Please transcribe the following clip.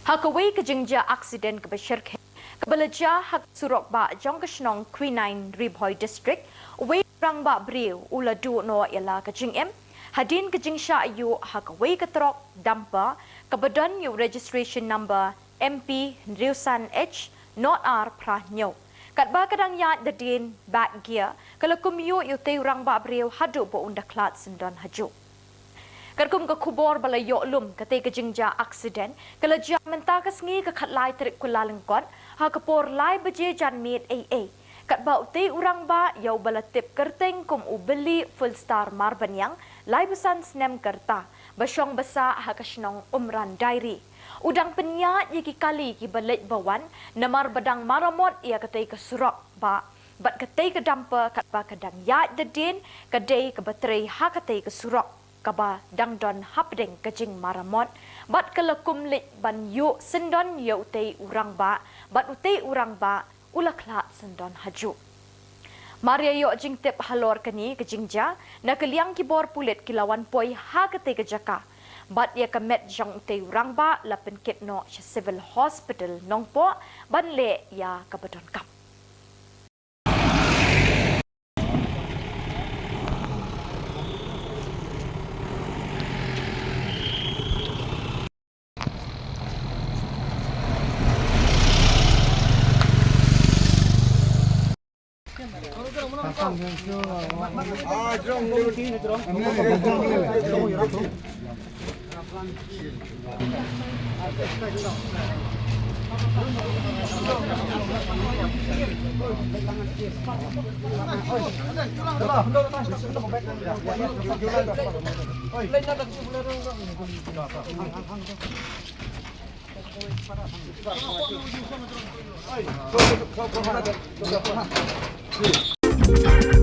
Hakaway kajingja aksiden kabashirke kabalaja hak surok ba jong ke Shnong Quinine Ribhoy district way Rangbah briu ula du no yala kajing hadin kajing sha yu hakaway katrok dampa kabadan yu registration number MP Riusan H not R Prahnyo kat ba kadang ya dadin back gear kalau kumyu yu te Rangbah briu Hajuh bo unda Khlad sendon Hajuh. Karkum ke Khubor balayo lum kate kejingja aksiden kala jam mentakas ngi ke khatlai trik kulalengkot ha kapor lai beje jan mit AA kat bau te urang ba yau bala tip kerteng kum ubeli full star marbanyang lai besan snem kerta basyong besa ha Shnong umran diary udang penyat yaki kali ki balik bawan namar badang maramot ia kate ke surok ba bat kate ke dampa kat ba kadang ya dedin kadai ke baterai ha kate ke surok kaba dangdon hapdeng kajing maramot bat kalakum lit ban yu sendon yu te urang ba bat ute urang ba ula Khlad sendon Hajuh. Maria yu jing tip halor kani kajingja na keliang kibor pulit kilawan poi ha kate kajaka bat ia kamet jong te urang ba lapen kit no civil hospital nongpo ban le ya kabadon kap. Oi,